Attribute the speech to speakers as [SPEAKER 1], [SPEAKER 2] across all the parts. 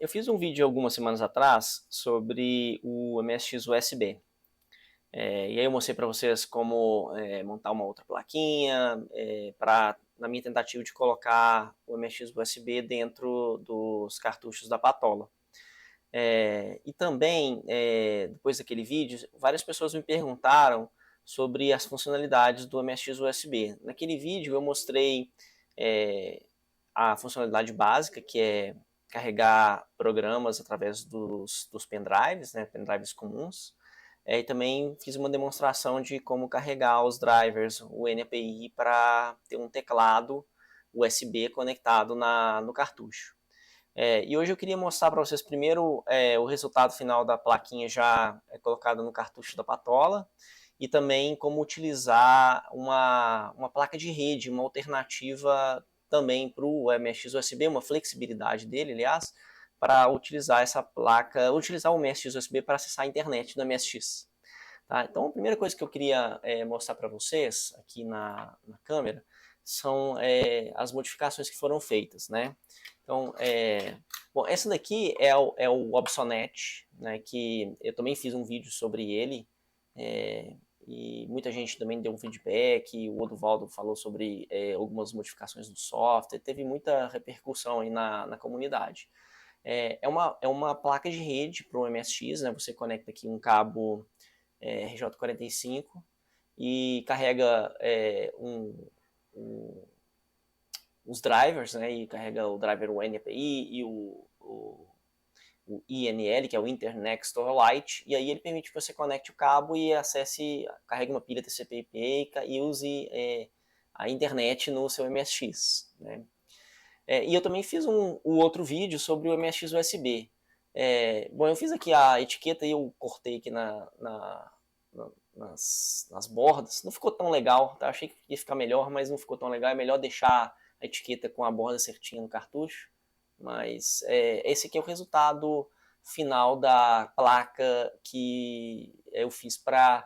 [SPEAKER 1] Eu fiz um vídeo algumas semanas atrás sobre o MSX USB. E aí eu mostrei para vocês como montar uma outra plaquinha na minha tentativa de colocar o MSX USB dentro dos cartuchos da Patola. E também, depois daquele vídeo, várias pessoas me perguntaram sobre as funcionalidades do MSX USB. Naquele vídeo eu mostrei a funcionalidade básica, que é carregar programas através dos pendrives, né, pendrives comuns. E também fiz uma demonstração de como carregar os drivers, o NPI, para ter um teclado USB conectado no cartucho. E hoje eu queria mostrar para vocês primeiro o resultado final da plaquinha já colocada no cartucho da Patola, e também como utilizar uma placa de rede, uma alternativa também para o MSX USB, uma flexibilidade dele, aliás, para utilizar essa placa, utilizar o MSX USB para acessar a internet do MSX. Tá? Então, a primeira coisa que eu queria mostrar para vocês aqui na câmera são as modificações que foram feitas, né? Então, bom, essa daqui é o Obsonet, né, que eu também fiz um vídeo sobre ele, e muita gente também deu um feedback, o Oduvaldo falou sobre algumas modificações do software, teve muita repercussão aí na comunidade. É uma placa de rede para o MSX, né, você conecta aqui um cabo RJ45 e carrega os drivers, né, e carrega o driver NPI e o INL, que é o Internet Store-Lite, e aí ele permite que você conecte o cabo e acesse, carregue uma pilha TCP/IP e use a internet no seu MSX, né. E eu também fiz o outro vídeo sobre o MSX USB. Bom, eu fiz aqui a etiqueta e eu cortei aqui nas bordas. Não ficou tão legal, tá? Achei que ia ficar melhor, mas não ficou tão legal. É melhor deixar a etiqueta com a borda certinha no cartucho. Mas esse aqui é o resultado final da placa que eu fiz para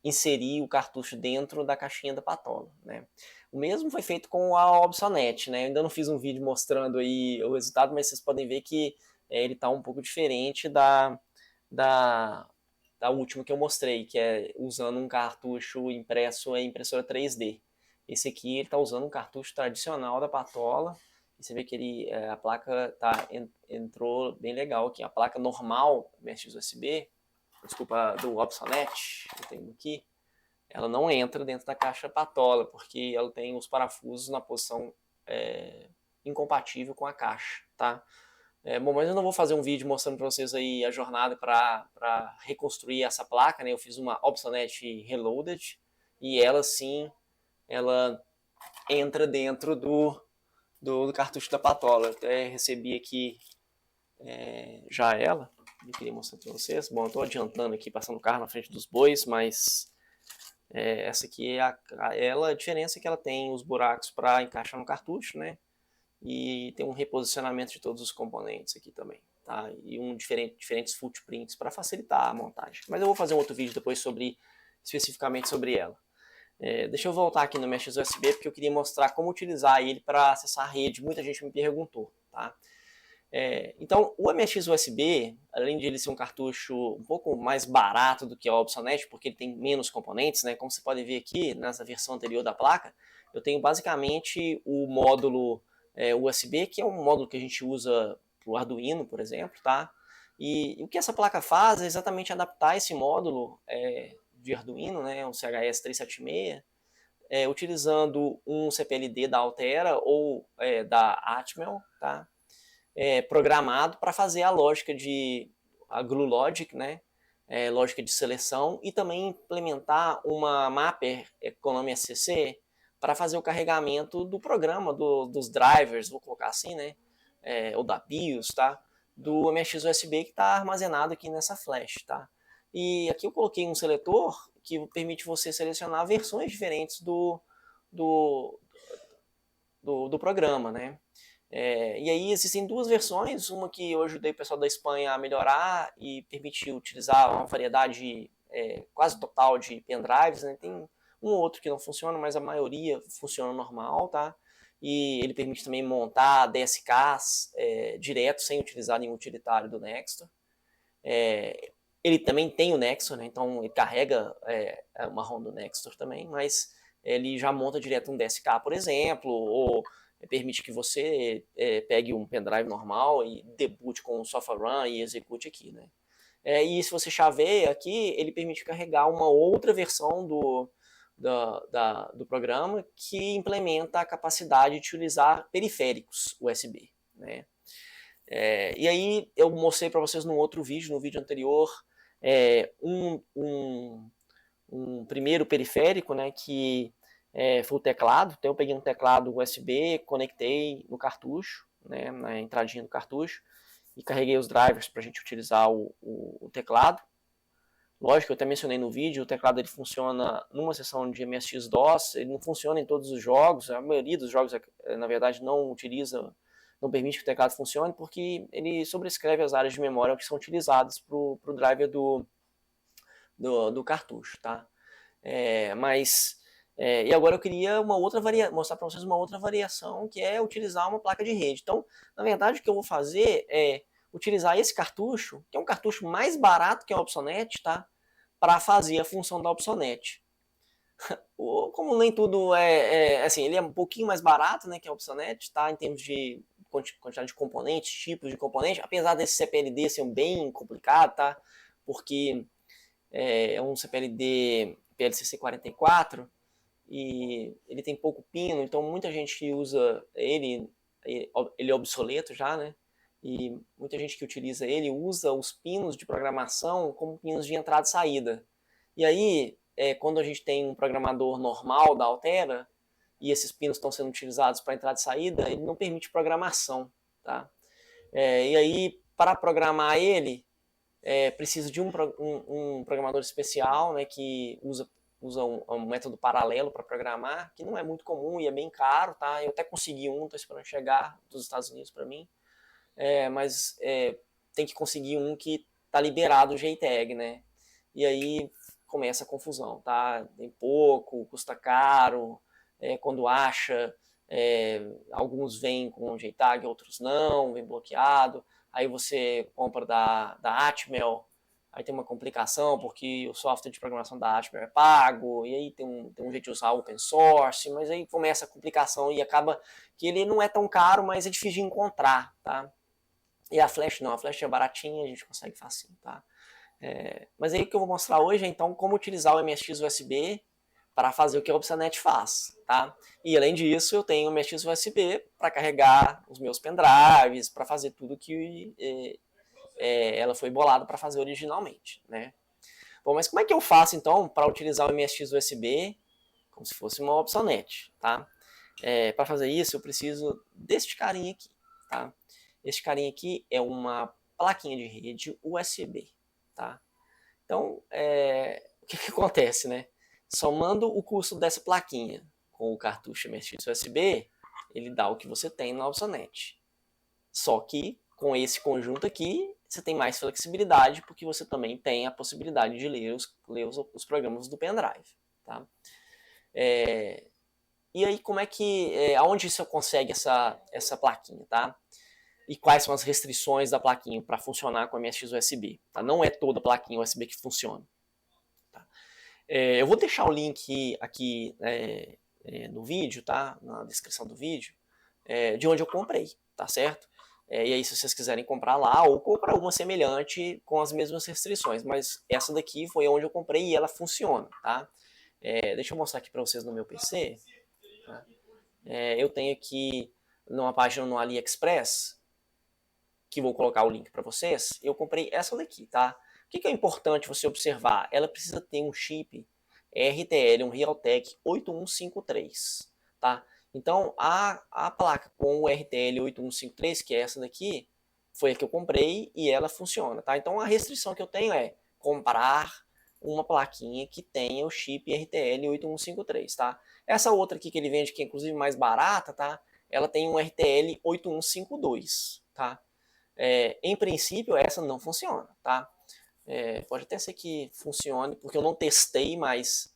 [SPEAKER 1] inserir o cartucho dentro da caixinha da Patola, né? O mesmo foi feito com a Obsonet, né? Eu ainda não fiz um vídeo mostrando aí o resultado, mas vocês podem ver que ele está um pouco diferente da última que eu mostrei, que é usando um cartucho impresso em impressora 3D. Esse aqui ele está usando um cartucho tradicional da Patola, e você vê que a placa entrou bem legal aqui. A placa normal MSX USB, desculpa, do Obsonet, eu tenho aqui, ela não entra dentro da caixa Patola, porque ela tem os parafusos na posição incompatível com a caixa, tá? Bom, mas eu não vou fazer um vídeo mostrando para vocês aí a jornada para reconstruir essa placa, né? Eu fiz uma Obsonet Reloaded, e ela sim, ela entra dentro do cartucho da Patola. Eu até recebi aqui já ela, eu queria mostrar para vocês. Bom, eu estou adiantando aqui, passando o carro na frente dos bois, mas essa aqui a diferença é que ela tem os buracos para encaixar no cartucho, né? E tem um reposicionamento de todos os componentes aqui também, tá? E diferentes footprints para facilitar a montagem. Mas eu vou fazer um outro vídeo depois especificamente sobre ela. Deixa eu voltar aqui no MSX USB, porque eu queria mostrar como utilizar ele para acessar a rede. Muita gente me perguntou, tá? Então, o MSX USB, além de ele ser um cartucho um pouco mais barato do que a Obsonet, porque ele tem menos componentes, né? Como você pode ver aqui, nessa versão anterior da placa, eu tenho basicamente o módulo USB, que é um módulo que a gente usa para o Arduino, por exemplo, tá? E o que essa placa faz é exatamente adaptar esse módulo de Arduino, né, o CHS 376, utilizando um CPLD da Altera ou da Atmel, tá? Programado para fazer a lógica a glue logic, né? Lógica de seleção, e também implementar uma mapper Konami SCC para fazer o carregamento do programa, dos drivers, vou colocar assim, né? Ou da BIOS, tá? Do MSX USB que está armazenado aqui nessa flash, tá? E aqui eu coloquei um seletor que permite você selecionar versões diferentes do programa, né? E aí existem duas versões, uma que eu ajudei o pessoal da Espanha a melhorar e permite utilizar uma variedade quase total de pendrives, né? Tem um ou outro que não funciona, mas a maioria funciona normal, tá? e ele permite também montar DSKs direto, sem utilizar nenhum utilitário do Nextor. Ele também tem o Nextor, né? Então ele carrega uma ROM do Nextor também, mas ele já monta direto um DSK, por exemplo, ou permite que você pegue um pendrive normal e debute com o software run e execute aqui, né? E se você chaveia aqui, ele permite carregar uma outra versão do programa que implementa a capacidade de utilizar periféricos USB, né? E aí eu mostrei para vocês no outro vídeo, no vídeo anterior, um primeiro periférico, né, que foi o teclado. Então eu peguei um teclado USB, conectei no cartucho, né, na entradinha do cartucho, e carreguei os drivers para a gente utilizar o teclado. Lógico que eu até mencionei no vídeo, o teclado ele funciona numa seção de MSX-DOS, ele não funciona em todos os jogos, a maioria dos jogos, na verdade, não permite que o teclado funcione, porque ele sobrescreve as áreas de memória que são utilizadas para o driver do cartucho, tá? E agora eu queria mostrar para vocês uma outra variação, que é utilizar uma placa de rede. Então, na verdade, o que eu vou fazer é utilizar esse cartucho, que é um cartucho mais barato que a Opsonet, tá? Para fazer a função da Opsonet. Como nem tudo assim, ele é um pouquinho mais barato, né, que a Opsonet, tá? Em termos de quantidade de componentes, tipos de componentes, apesar desse CPLD ser bem complicado, tá? Porque é um CPLD PLCC 44 e ele tem pouco pino, então muita gente usa ele é obsoleto já, né? E muita gente que utiliza ele usa os pinos de programação como pinos de entrada e saída. E aí, quando a gente tem um programador normal da Altera e esses pinos estão sendo utilizados para entrada e saída, ele não permite programação, tá? E aí, para programar ele, precisa de um programador especial, né, que usa um método paralelo para programar, que não é muito comum e é bem caro, tá? Eu até consegui estou esperando chegar dos Estados Unidos para mim, mas tem que conseguir um que tá liberado o JTAG, né? E aí começa a confusão, tá? Tem pouco, custa caro, quando acha, alguns vêm com JTAG, outros não, vem bloqueado. Aí você compra da Atmel, aí tem uma complicação porque o software de programação da Atmel é pago, e aí tem um jeito de usar open source, mas aí começa a complicação e acaba que ele não é tão caro, mas é difícil de encontrar, tá? E a Flash não, a Flash é baratinha, a gente consegue facinho, tá? Mas aí o que eu vou mostrar hoje é então como utilizar o MSX USB para fazer o que a Opsonet faz, tá? E além disso, eu tenho o MSX USB para carregar os meus pendrives, para fazer tudo que ela foi bolada para fazer originalmente, né? Bom, mas como é que eu faço então para utilizar o MSX USB como se fosse uma Opsonet, tá? Para fazer isso, eu preciso deste carinha aqui, tá? Este carinha aqui é uma plaquinha de rede USB, tá? Então, o que acontece, né? Somando o custo dessa plaquinha com o cartucho MSX USB, ele dá o que você tem na Opsonet. Só que com esse conjunto aqui, você tem mais flexibilidade, porque você também tem a possibilidade de ler os programas do pendrive, tá? E aí, aonde você consegue essa plaquinha, tá? E quais são as restrições da plaquinha para funcionar com a MSX USB, tá? Não é toda plaquinha USB que funciona. Tá? Eu vou deixar o link aqui no vídeo, tá? Na descrição do vídeo, de onde eu comprei, tá certo? E aí, se vocês quiserem comprar lá, ou comprar uma semelhante com as mesmas restrições, mas essa daqui foi onde eu comprei e ela funciona, tá? Deixa eu mostrar aqui para vocês no meu PC. Tá? Eu tenho aqui numa página no AliExpress, que vou colocar o link para vocês, eu comprei essa daqui, tá? O que é importante você observar? Ela precisa ter um chip RTL, um Realtek 8153, tá? Então, a placa com o RTL 8153, que é essa daqui, foi a que eu comprei e ela funciona, tá? Então, a restrição que eu tenho é comprar uma plaquinha que tenha o chip RTL 8153, tá? Essa outra aqui que ele vende, que é inclusive mais barata, tá? Ela tem um RTL 8152, tá? Em princípio, essa não funciona, tá? Pode até ser que funcione, porque eu não testei, mas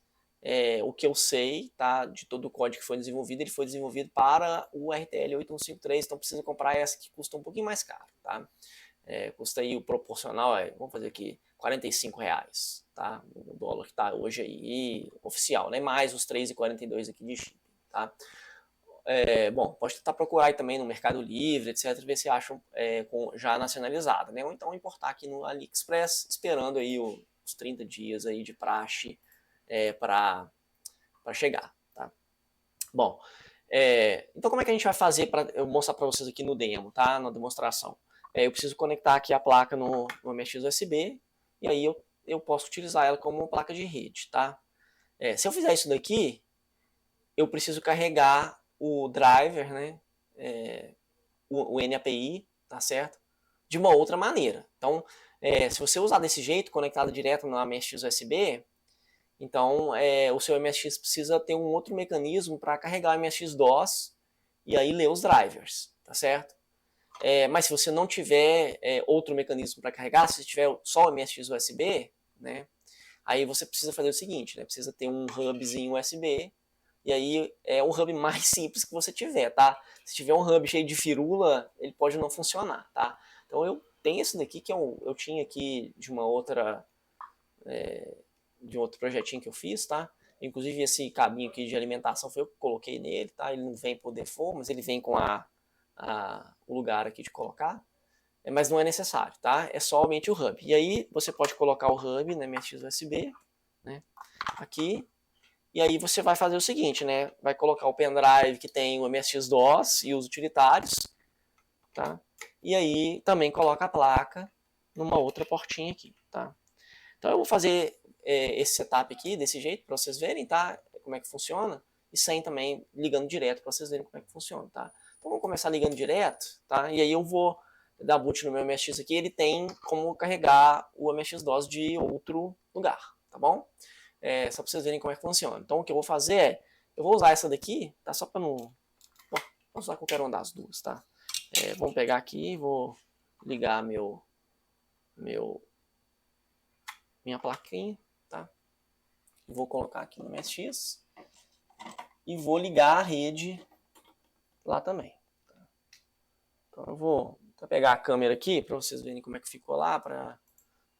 [SPEAKER 1] o que eu sei, tá, de todo o código que foi desenvolvido, ele foi desenvolvido para o RTL 8153, então precisa comprar essa que custa um pouquinho mais caro, tá? Custa aí o proporcional, vamos fazer aqui, R$45, tá? O dólar que está hoje aí, oficial, né? Mais os 3,42 aqui de shipping, tá? Bom, pode tentar procurar aí também no Mercado Livre, etc, ver se acham já nacionalizada, né? Ou então importar aqui no AliExpress, esperando aí os 30 dias aí de praxe para chegar, tá? Bom, então como é que a gente vai fazer para eu mostrar para vocês aqui no demo, tá? Na demonstração. Eu preciso conectar aqui a placa no MX USB e aí eu posso utilizar ela como placa de rede, tá? Se eu fizer isso daqui, eu preciso carregar o driver, né? O NAPI, tá certo? De uma outra maneira. Então, se você usar desse jeito, conectado direto no MX USB, então o seu MSX precisa ter um outro mecanismo para carregar o MSX-DOS e aí ler os drivers, tá certo? Mas se você não tiver outro mecanismo para carregar, se tiver só o MSX USB, né, aí você precisa fazer o seguinte, né, precisa ter um hubzinho USB, e aí é um hub mais simples que você tiver, tá? Se tiver um hub cheio de firula, ele pode não funcionar, tá? Então eu tenho esse daqui que eu tinha aqui de uma outra... de outro projetinho que eu fiz, tá? Inclusive esse cabinho aqui de alimentação foi eu que coloquei nele, tá? Ele não vem por default, mas ele vem com o lugar aqui de colocar. Mas não é necessário, tá? É somente o hub. E aí você pode colocar o hub no MSX USB, né? Aqui. E aí você vai fazer o seguinte, né? Vai colocar o pendrive que tem o MSX-DOS e os utilitários, tá? E aí também coloca a placa numa outra portinha aqui, tá? Então eu vou fazer esse setup aqui desse jeito para vocês verem, tá? Como é que funciona. E sem também ligando direto para vocês verem como é que funciona, tá? Então vamos começar ligando direto, tá? E aí eu vou dar boot no meu MSX aqui, ele tem como carregar o MSX-DOS de outro lugar, tá bom? Só para vocês verem como é que funciona. Então o que eu vou fazer eu vou usar essa daqui, tá? Só para não... Bom, vou usar qualquer uma das duas, tá? Vamos pegar aqui, vou ligar minha plaquinha, tá? Vou colocar aqui no MSX e vou ligar a rede lá também. Tá? Então eu vou pegar a câmera aqui para vocês verem como é que ficou lá.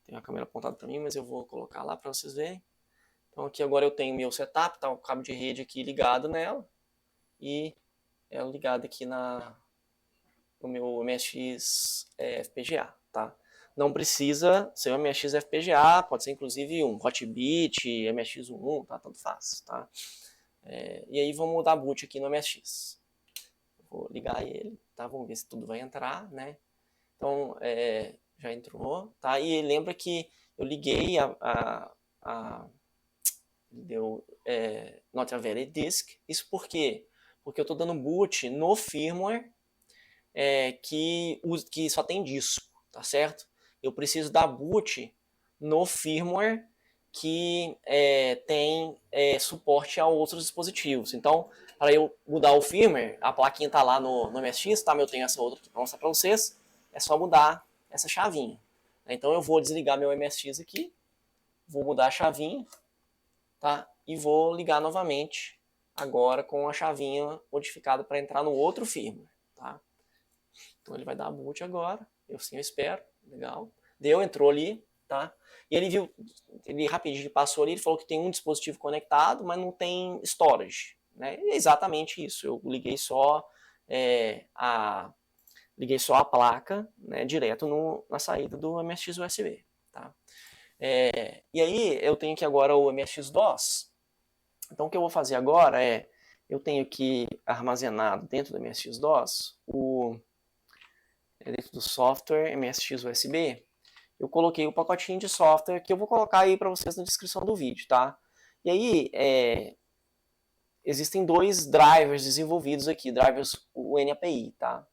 [SPEAKER 1] Tem uma câmera apontada para mim, mas eu vou colocar lá para vocês verem. Então aqui agora eu tenho meu setup, tá? O cabo de rede aqui ligado nela e ela ligada aqui no meu MSX FPGA, tá? Não precisa ser um MSX FPGA, pode ser inclusive um Hotbit, MSX1, tá? Tanto faz, tá? E aí vamos dar boot aqui no MSX. Vou ligar ele, tá? Vamos ver se tudo vai entrar, né? Então, já entrou, tá? E lembra que eu liguei deu not a valid disk. Isso por quê? Porque eu tô dando boot no firmware que só tem disco, tá certo? Eu preciso dar boot no firmware que tem suporte a outros dispositivos. Então, para eu mudar o firmware, a plaquinha está lá no MSX, tá? Eu tenho essa outra aqui para mostrar para vocês. É só mudar essa chavinha. Então eu vou desligar meu MSX aqui, vou mudar a chavinha, tá? E vou ligar novamente agora com a chavinha modificada para entrar no outro firmware, tá? Então ele vai dar boot agora, eu espero, legal. Deu, entrou ali, tá? E ele viu, ele rapidinho passou ali, ele falou que tem um dispositivo conectado, mas não tem storage, né? E é exatamente isso, eu liguei só a placa, né, direto na saída do MSX USB, tá? E aí eu tenho aqui agora o MSX-DOS. Então o que eu vou fazer agora eu tenho aqui armazenado dentro do MSX-DOS dentro do software MSX USB, eu coloquei o pacotinho de software que eu vou colocar aí para vocês na descrição do vídeo, tá? E aí, existem dois drivers desenvolvidos aqui, drivers UNAPI, tá?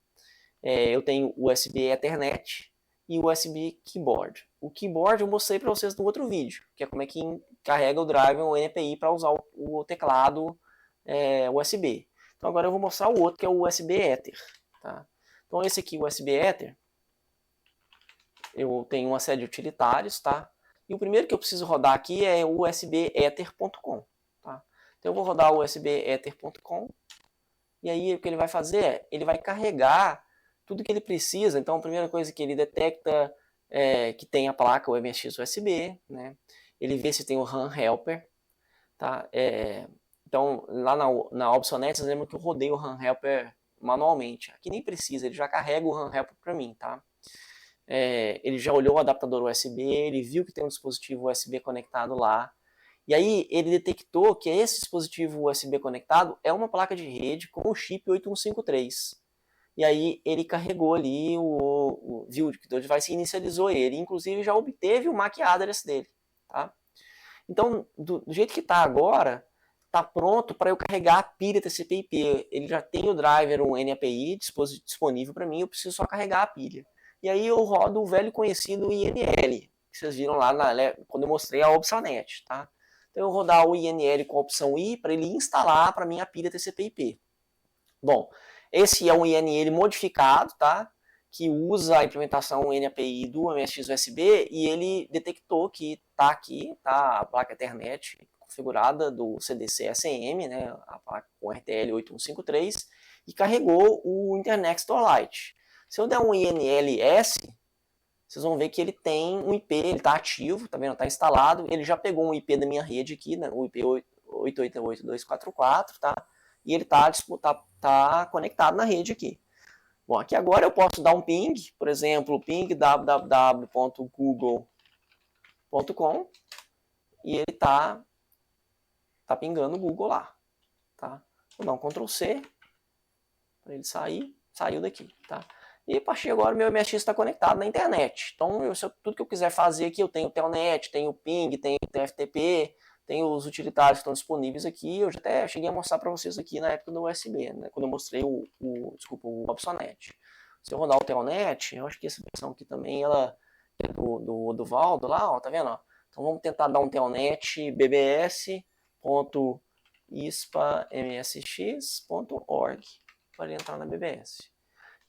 [SPEAKER 1] Eu tenho USB Ethernet e USB Keyboard. O Keyboard eu mostrei para vocês no outro vídeo, que é como é que carrega o driver UNAPI para usar o teclado USB. Então agora eu vou mostrar o outro, que é o USB Ether, tá? Então esse aqui, o USB Ether, eu tenho uma série de utilitários, tá? E o primeiro que eu preciso rodar aqui é o usbether.com, tá? Então eu vou rodar o usbether.com e aí o que ele vai fazer é, ele vai carregar tudo que ele precisa. Então a primeira coisa que ele detecta é que tem a placa, o MSX USB, né? Ele vê se tem o RAM Helper, tá? Então lá na Opsonet, vocês lembram que eu rodei o RAM Helper manualmente. Aqui nem precisa, ele já carrega o RAM Helper para mim, tá? Ele já olhou o adaptador USB, ele viu que tem um dispositivo USB conectado lá. E aí ele detectou que esse dispositivo USB conectado é uma placa de rede com o chip 8153. E aí ele carregou ali viu que o device inicializou ele, inclusive já obteve o MAC address dele, tá? Então, do jeito que está agora, está pronto para eu carregar a pilha TCP/IP. Ele já tem o driver, um NAPI disponível para mim, eu preciso só carregar a pilha. E aí eu rodo o velho conhecido INL, que vocês viram lá quando eu mostrei a Opsonet, tá? Então eu vou rodar o INL com a opção I para ele instalar para mim a pilha TCP/IP. Bom, esse é um INL modificado, tá? Que usa a implementação NAPI do MSX USB e ele detectou que está aqui, tá, a placa Ethernet configurada do CDC-SM, né, a placa com RTL 8153, e carregou o Internet Store Lite. Se eu der um INLS, vocês vão ver que ele tem um IP, ele está ativo, tá vendo? Está instalado, ele já pegou um IP da minha rede aqui, né, o IP 888244, tá? E ele tá conectado na rede aqui. Bom, aqui agora eu posso dar um ping, por exemplo, ping www.google.com e ele tá pingando o Google lá, tá? Vou dar um Ctrl C para ele sair, saiu daqui, tá? E a partir de agora meu MSX está conectado na internet. Então, tudo que eu quiser fazer aqui, eu tenho o Telnet, tenho o ping, tenho o TFTP, tem os utilitários que estão disponíveis aqui. Eu já até cheguei a mostrar para vocês aqui na época do USB, né? Quando eu mostrei o Opsonet. Se eu rodar o Telnet, eu acho que essa versão aqui também, ela é do Valdo lá, ó, tá vendo? Ó? Então vamos tentar dar um Telnet bbs.ispamsx.org para ele entrar na BBS.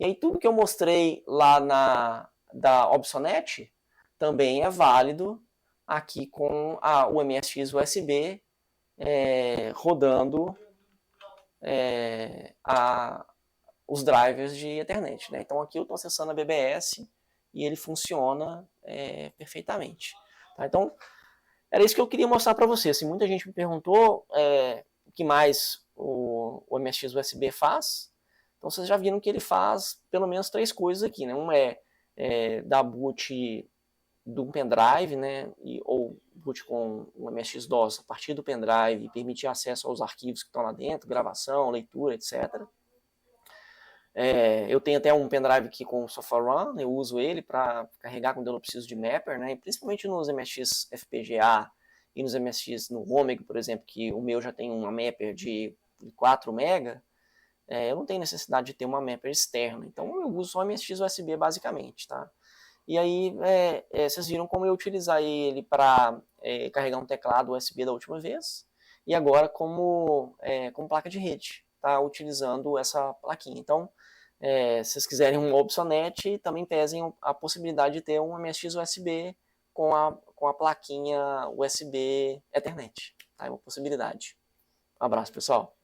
[SPEAKER 1] E aí tudo que eu mostrei lá da Opsonet também é válido aqui com o MSX USB rodando os drivers de Ethernet, né? Então aqui eu estou acessando a BBS e ele funciona perfeitamente. Tá? Então era isso que eu queria mostrar para vocês. Assim, muita gente me perguntou o que mais o MSX USB faz. Então vocês já viram que ele faz pelo menos 3 coisas aqui, né? Uma dar boot de um pendrive, né? Ou boot com um MSX-DOS a partir do pendrive e permitir acesso aos arquivos que estão lá dentro, gravação, leitura, etc. Eu tenho até um pendrive aqui com software run, eu uso ele para carregar quando eu não preciso de mapper, né? E principalmente nos MSX FPGA e nos MSX no Omega, por exemplo, que o meu já tem uma mapper de 4 MB, eu não tenho necessidade de ter uma mapper externa. Então eu uso só MSX USB basicamente, tá? E aí vocês viram como eu utilizar ele para carregar um teclado USB da última vez e agora como placa de rede, tá? Utilizando essa plaquinha. Então, se vocês quiserem um Opsonet, também pesem a possibilidade de ter um MSX USB com a plaquinha USB Ethernet. Tá? É uma possibilidade. Um abraço, pessoal.